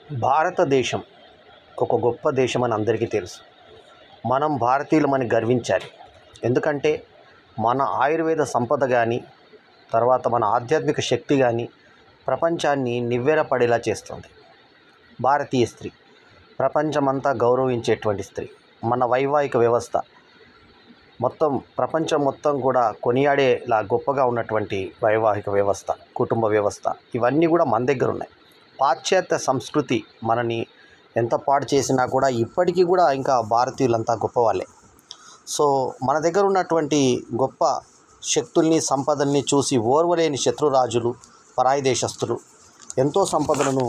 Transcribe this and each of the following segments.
భారతదేశం ఒక గొప్ప దేశం అని అందరికీ తెలుసు. మనం భారతీయులమని గర్వించాలి. ఎందుకంటే మన ఆయుర్వేద సంపద కానీ, తర్వాత మన ఆధ్యాత్మిక శక్తి కానీ ప్రపంచాన్ని నివ్వెరపడేలా చేస్తుంది. భారతీయ స్త్రీ ప్రపంచమంతా గౌరవించేటువంటి స్త్రీ. మన వైవాహిక వ్యవస్థ మొత్తం ప్రపంచం మొత్తం కూడా కొనియాడేలా గొప్పగా ఉన్నటువంటి వైవాహిక వ్యవస్థ, కుటుంబ వ్యవస్థ, ఇవన్నీ కూడా మన దగ్గర ఉన్నాయి. పాశ్చాత్య సంస్కృతి మనని ఎంత పాడు చేసినా కూడా ఇప్పటికీ కూడా ఇంకా భారతీయులంతా గొప్పవాళ్ళే. సో మన దగ్గర ఉన్నటువంటి గొప్ప శక్తుల్ని, సంపదల్ని చూసి ఓర్వలేని శత్రురాజులు, పరాయి దేశస్తులు ఎంతో సంపదలను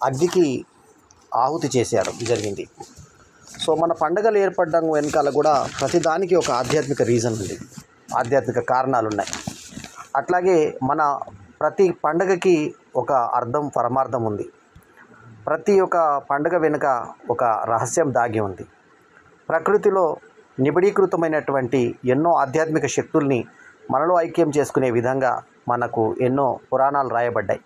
అగ్నికి ఆహుతి చేసేయడం జరిగింది. సో మన పండుగలు ఏర్పడడం వెనకాల కూడా ప్రతిదానికి ఒక ఆధ్యాత్మిక రీజన్ ఉంది, ఆధ్యాత్మిక కారణాలు ఉన్నాయి. అట్లాగే మన ప్రతి పండుగకి ఒక అర్థం, పరమార్థం ఉంది. ప్రతి ఒక్క పండుగ వెనుక ఒక రహస్యం దాగి ఉంది. ప్రకృతిలో నిబిడీకృతమైనటువంటి ఎన్నో ఆధ్యాత్మిక శక్తుల్ని మనలో ఐక్యం చేసుకునే విధంగా మనకు ఎన్నో పురాణాలు రాయబడ్డాయి.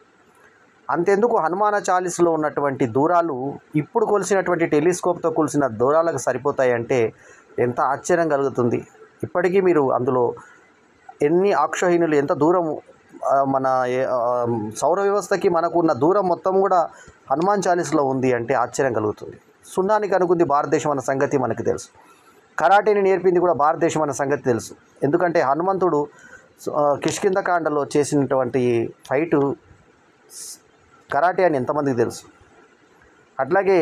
అంతెందుకు, హనుమాన చాలీసులో ఉన్నటువంటి దూరాలు ఇప్పుడు కొలిసినటువంటి టెలిస్కోప్తో కొలిసిన దూరాలకు సరిపోతాయంటే ఎంత ఆశ్చర్యం కలుగుతుంది. ఇప్పటికీ మీరు అందులో ఎన్ని అక్షోహిణులు, ఎంత దూరం మన సౌర వ్యవస్థకి మనకు ఉన్న దూరం మొత్తం కూడా హనుమాన్ చాలీసులో ఉంది అంటే ఆశ్చర్యం కలుగుతుంది. సున్నానికి అనుకుంది భారతదేశం అన్న సంగతి మనకు తెలుసు. కరాటేని నేర్పింది కూడా భారతదేశం అన్న సంగతి తెలుసు. ఎందుకంటే హనుమంతుడు కిష్కింధకాండలో చేసినటువంటి ఫైటు కరాటే అని ఎంతమందికి తెలుసు. అట్లాగే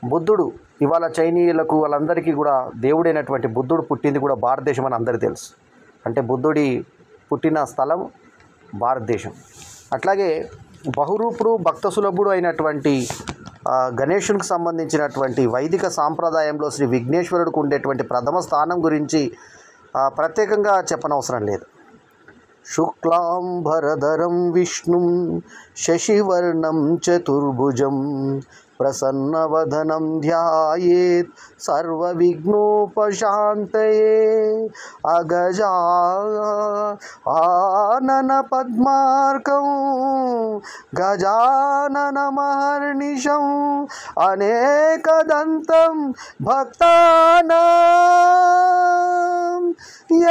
బుద్ధుడు, ఇవాళ చైనీయులకు వాళ్ళందరికీ కూడా దేవుడైనటువంటి బుద్ధుడు పుట్టింది కూడా భారతదేశం అని అందరికీ తెలుసు. అంటే బుద్ధుడి పుట్టిన స్థలం భారతదేశం. అట్లాగే బహురూపుడు, భక్త సులభుడు అయినటువంటి గణేశునికి సంబంధించినటువంటి వైదిక సాంప్రదాయంలో శ్రీ విఘ్నేశ్వరుడికి ఉండేటువంటి ప్రథమ స్థానం గురించి ప్రత్యేకంగా చెప్పనవసరం లేదు. శుక్లాంబరధరం విష్ణుం శశివర్ణం చతుర్భుజం ప్రసన్నవదనం ధ్యాయేత్ సర్వవిఘ్నోపశాంతయే ఆనన పద్మార్కం గజాననమహర్నిశం అనేకదంతం భక్తానాం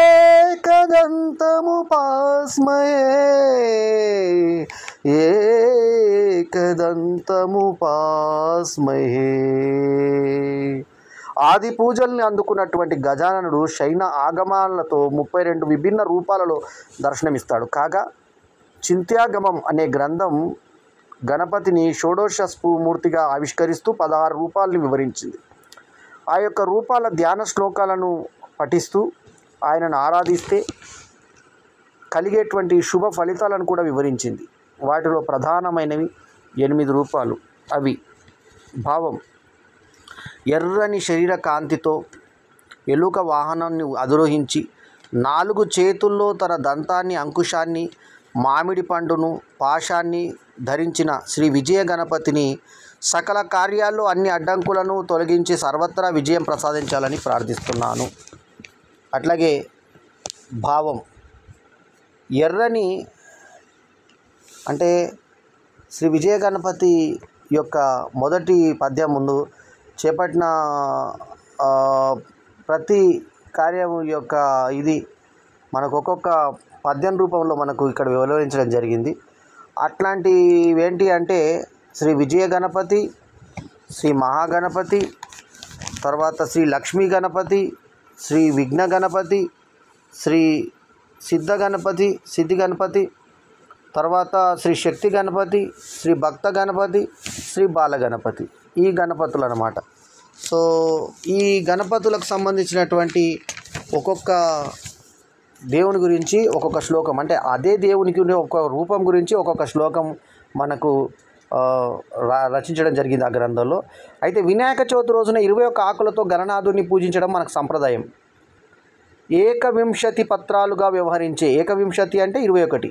ఏకదంతముపాస్మయే ఏకదంతముపాస్మయే. ఆది పూజల్ని అందుకున్నటువంటి గజాననుడు శైన ఆగమాలతో 32 విభిన్న రూపాలలో దర్శనమిస్తాడు. కాగా చింత్యాగమం అనే గ్రంథం గణపతిని షోడశస్పు మూర్తిగా ఆవిష్కరిస్తూ 16 రూపాలని వివరించింది. ఆ యొక్క రూపాల ధ్యాన శ్లోకాలను పఠిస్తూ ఆయనను ఆరాధిస్తే కలిగేటువంటి శుభ ఫలితాలను కూడా వివరించింది. వాటిలో ప్రధానమైనవి 8 రూపాలు. అవి భావం: ఎర్రని శరీర కాంతితో ఎలుక వాహనాన్ని అధిరోహించి 4 చేతుల్లో తన దంతాన్ని, అంకుశాన్ని, మామిడి పండును, పాశాన్ని ధరించిన శ్రీ విజయ గణపతిని సకల కార్యాల్లో అన్ని అడ్డంకులను తొలగించి సర్వత్రా విజయం ప్రసాదించాలని ప్రార్థిస్తున్నాను. అట్లాగే భావం: ఎర్రని అంటే శ్రీ విజయ గణపతి యొక్క మొదటి పద్యం ముందు చేపట్టిన ప్రతి కార్యం యొక్క ఇది మనకు ఒక్కొక్క పద్యం రూపంలో మనకు ఇక్కడ వివరించడం జరిగింది. అట్లాంటివి ఏంటి అంటే శ్రీ విజయ గణపతి, శ్రీ మహాగణపతి, తర్వాత శ్రీ లక్ష్మీ గణపతి, శ్రీ విఘ్న గణపతి, శ్రీ సిద్ధ గణపతి, సిద్ధి గణపతి, తర్వాత శ్రీ శక్తి గణపతి, శ్రీ భక్త గణపతి, శ్రీ బాల గణపతి. ఈ గణపతులు అన్నమాట. సో ఈ గణపతులకు సంబంధించినటువంటి ఒక్కొక్క దేవుని గురించి ఒక్కొక్క శ్లోకం, అంటే అదే దేవునికి ఒక్కొక్క రూపం గురించి ఒక్కొక్క శ్లోకం మనకు రచించడం జరిగింది ఆ గ్రంథంలో. అయితే వినాయక చవితి రోజున 21 ఆకులతో గణనాథుని పూజించడం మనకు సంప్రదాయం. ఏకవింశతి పత్రాలుగా వ్యవహరించే, ఏకవింశతి అంటే 21,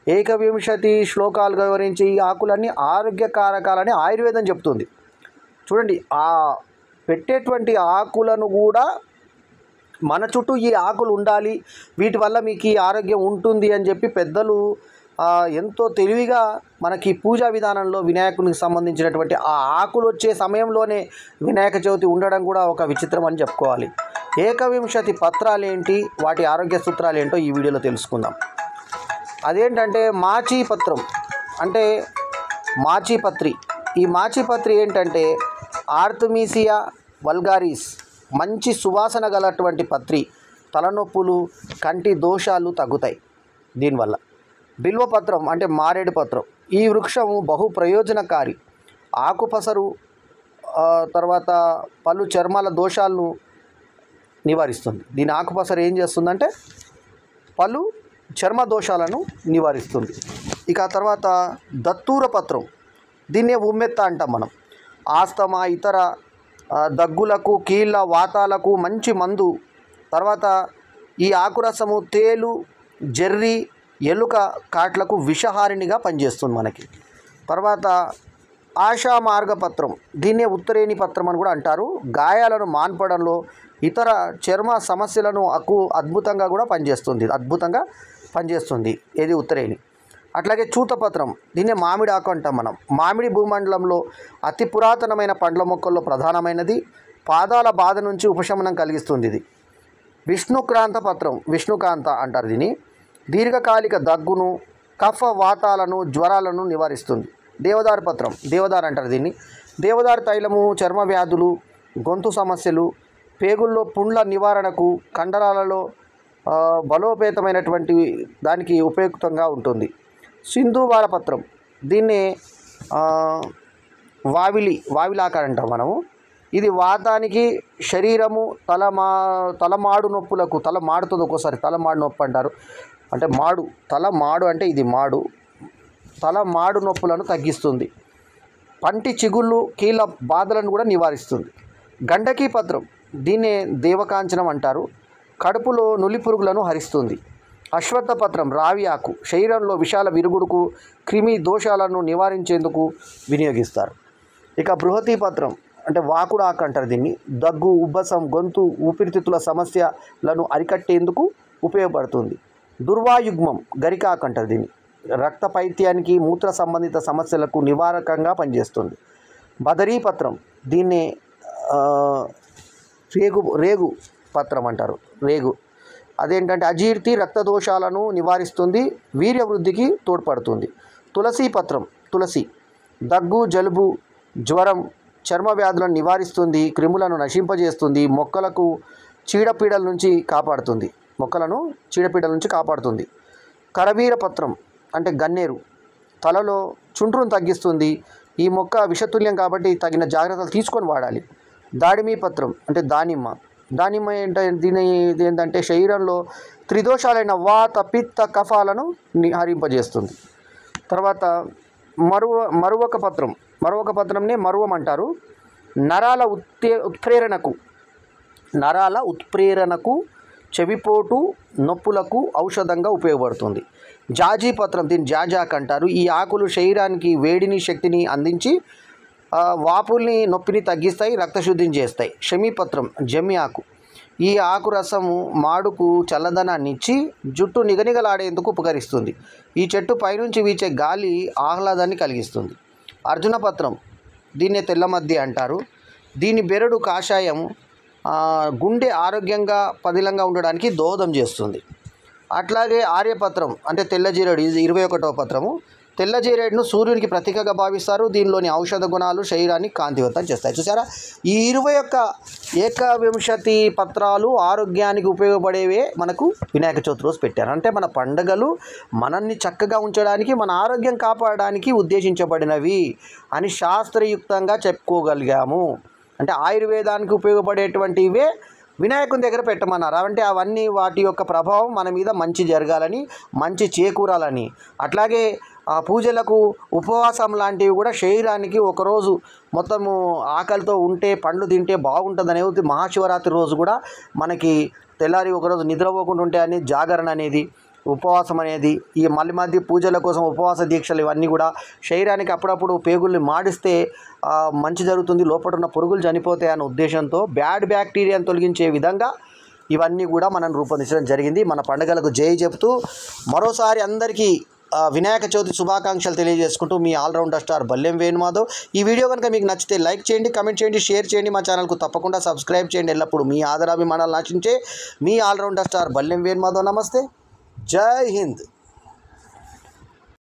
ఏకవింశతి శ్లోకాలుగా వివరించే ఈ ఆకులన్నీ ఆరోగ్యకారకాలని ఆయుర్వేదం చెప్తుంది. చూడండి, ఆ పెట్టేటువంటి ఆకులను కూడా మన చుట్టూ ఈ ఆకులు ఉండాలి, వీటి వల్ల మీకు ఈ ఆరోగ్యం ఉంటుంది అని చెప్పి పెద్దలు ఎంతో తెలివిగా మనకి పూజా విధానంలో వినాయకునికి సంబంధించినటువంటి ఆ ఆకులు వచ్చే సమయంలోనే వినాయక చవితి ఉండడం కూడా ఒక విచిత్రం అని చెప్పుకోవాలి. ఏకవింశతి పత్రాలు ఏంటి, వాటి ఆరోగ్య సూత్రాలు ఏంటో ఈ వీడియోలో తెలుసుకుందాం. అదేంటంటే మాచీపత్రం అంటే మాచీపత్రి. ఈ మాచీపత్రి ఏంటంటే ఆర్థమీసియా వల్గారిస్, మంచి సువాసన గలటువంటి పత్రి. తలనొప్పులు, కంటి దోషాలు తగ్గుతాయి దీనివల్ల. బిల్వపత్రం అంటే మారేడు పత్రం. ఈ వృక్షము బహు ప్రయోజనకారి. ఆకుపసరు తర్వాత పలు చర్మాల దోషాలను నివారిస్తుంది. దీని ఆకుపసరు ఏం చేస్తుందంటే పలు చర్మ దోషాలను నివారిస్తుంది. ఇక తర్వాత దత్తూర పత్రం, దీన్నే ఉమ్మెత్త అంటాం మనం. ఆస్తమా, ఇతర దగ్గులకు, కీళ్ళ వాతాలకు మంచి మందు. తర్వాత ఈ ఆకురసము తేలు, జెర్రీ, ఎలుక కాట్లకు విషహారిణిగా పనిచేస్తుంది మనకి. తర్వాత ఆశా మార్గపత్రం, దీన్నే ఉత్తరేణి పత్రం అని కూడా అంటారు. గాయాలను మాన్పడంలో, ఇతర చర్మ సమస్యలను అద్భుతంగా పనిచేస్తుంది ఇది ఉత్తరేణి. అట్లాగే చూతపత్రం, దీన్నే మామిడి ఆకు అంటాం మనం. మామిడి భూమండలంలో అతి పురాతనమైన పండ్ల మొక్కల్లో ప్రధానమైనది. పాదాల బాధ నుంచి ఉపశమనం కలిగిస్తుంది ఇది. విష్ణుక్రాంత పత్రం, విష్ణుకాంత అంటారు దీన్ని. దీర్ఘకాలిక దగ్గును, కఫ వాతాలను, జ్వరాలను నివారిస్తుంది. దేవదారు పత్రం, దేవదారు అంటారు దీన్ని. దేవదారు తైలము చర్మ వ్యాధులు, గొంతు సమస్యలు, పేగుల్లో పుండ్ల నివారణకు, కండరాలలో బలోపేతమైనటువంటి దానికి ఉపయుక్తంగా ఉంటుంది. సింధూవార పత్రం, దీన్నే వావిలాకారం అంటాం మనము. ఇది వాతానికి, శరీరము, తలమాడు నొప్పులకు, తల మాడుతుంది ఒక్కోసారి, తలమాడు నొప్పి అంటారు. అంటే తలమాడు అంటే ఇది మాడు, తలమాడు నొప్పులను తగ్గిస్తుంది. పంటి చిగుళ్ళు, కీళ్ళ బాధలను కూడా నివారిస్తుంది. గండకీ పత్రం, దీన్నే దేవకాంచనం అంటారు. కడుపులో నులి పురుగులను హరిస్తుంది. అశ్వత్థ పత్రం, రావి ఆకు, శరీరంలో విషాల విరుగుడుకు, క్రిమి దోషాలను నివారించేందుకు వినియోగిస్తారు. ఇక బృహతి పత్రం అంటే వాకుడు ఆకు అంటారు దీన్ని. దగ్గు, ఉబ్బసం, గొంతు, ఊపిరితిత్తుల సమస్యలను అరికట్టేందుకు ఉపయోగపడుతుంది. దుర్వాయుగ్మం, గరికాకు అంటారు దీన్ని. రక్త పైత్యానికి, మూత్ర సంబంధిత సమస్యలకు నివారకంగా పనిచేస్తుంది. బదరీ పత్రం, దీన్నే రేగు పత్రం అంటారు. రేగు అదేంటంటే అజీర్తి, రక్త దోషాలను నివారిస్తుంది, వీర్య వృద్ధికి తోడ్పడుతుంది. తులసి పత్రం, తులసి దగ్గు, జలుబు, జ్వరం, చర్మ వ్యాధులను నివారిస్తుంది, క్రిములను నశింపజేస్తుంది, మొక్కలను చీడపీడల నుంచి కాపాడుతుంది. కరవీర పత్రం అంటే గన్నేరు, తలలో చుండ్రును తగ్గిస్తుంది. ఈ మొక్క విషతుల్యం కాబట్టి తగిన జాగ్రత్తలు తీసుకొని వాడాలి. దాడిమి పత్రం అంటే దానిమ్మ ఏంటంటే శరీరంలో త్రిదోషాలైన వాత, పిత్త, కఫాలను హరింపజేస్తుంది. తర్వాత మరువక పత్రంనే మరువం అంటారు. నరాల ఉత్ప్రేరణకు, చెవిపోటు నొప్పులకు ఔషధంగా ఉపయోగపడుతుంది. జాజీ పత్రం, దీన్ని జాజాక్ అంటారు. ఈ ఆకులు శరీరానికి వేడిని, శక్తిని అందించి వాపుల్ని, నొప్పిని తగ్గిస్తాయి, రక్తశుద్ధిని చేస్తాయి. షమీపత్రం, జమ్మి ఆకు, ఈ ఆకు రసము మాడుకు చల్లదనాన్ని ఇచ్చి జుట్టు నిగనిగలాడేందుకు ఉపకరిస్తుంది. ఈ చెట్టు పైనుంచి వీచే గాలి ఆహ్లాదాన్ని కలిగిస్తుంది. అర్జున పత్రం, దీన్నే తెల్లమద్ది అంటారు. దీని బెరడు కాషాయం గుండె ఆరోగ్యంగా పదిలంగా ఉండడానికి దోహదం చేస్తుంది. అట్లాగే ఆర్యపత్రం అంటే తెల్లజీరేడు, ఇది 21వ పత్రము. తెల్లజీరేడును సూర్యునికి ప్రతీకగా భావిస్తారు. దీనిలోని ఔషధ గుణాలు శరీరాన్ని కాంతివంతం చేస్తాయి. చూసారా, ఈ 21 ఏకవింశతి పత్రాలు ఆరోగ్యానికి ఉపయోగపడేవే మనకు వినాయక చవితి రోజు పెట్టారు. అంటే మన పండుగలు మనల్ని చక్కగా ఉంచడానికి, మన ఆరోగ్యం కాపాడడానికి ఉద్దేశించబడినవి అని శాస్త్రయుక్తంగా చెప్పుకోగలిగాము. అంటే ఆయుర్వేదానికి ఉపయోగపడేటువంటివే వినాయకుని దగ్గర పెట్టమన్నారు. అంటే అవన్నీ వాటి యొక్క ప్రభావం మన మీద మంచి జరగాలని, మంచి చేకూరాలని. అట్లాగే ఆ పూజలకు ఉపవాసం లాంటివి కూడా శరీరానికి ఒకరోజు మొత్తము ఆకలితో ఉంటే పండ్లు తింటే బాగుంటుంది. మహాశివరాత్రి రోజు కూడా మనకి తెల్లారి ఒకరోజు నిద్రపోకుండా ఉంటే అని జాగరణ అనేది, ఉపవాసం అనేది, ఈ మధ్య పూజల కోసం ఉపవాస దీక్షలు, ఇవన్నీ కూడా శరీరానికి అప్పుడప్పుడు పేగుల్ని మాడిస్తే మంచి జరుగుతుంది, లోపల ఉన్న పురుగులు చనిపోతాయి అనే ఉద్దేశంతో బ్యాడ్ బ్యాక్టీరియాను తొలగించే విధంగా ఇవన్నీ కూడా మనం రూపొందించడం జరిగింది. మన పండుగలకు జై చెప్తూ మరోసారి అందరికీ వినాయక చవితి శుభాకాంక్షలు తెలియజేసుకుంటూ మీ ఆల్రౌండర్ స్టార్ బల్లెం వేణుమాధవ్. ఈ వీడియో కనుక మీకు నచ్చితే లైక్ చేయండి, కమెంట్ చేయండి, షేర్ చేయండి. మా ఛానల్కు తప్పకుండా సబ్స్క్రైబ్ చేయండి. ఎల్లప్పుడూ మీ ఆదరాభిమానాలు ఆశించే మీ ఆల్రౌండర్ స్టార్ బల్లెం వేణుమాధవ్. నమస్తే, జై హింద్.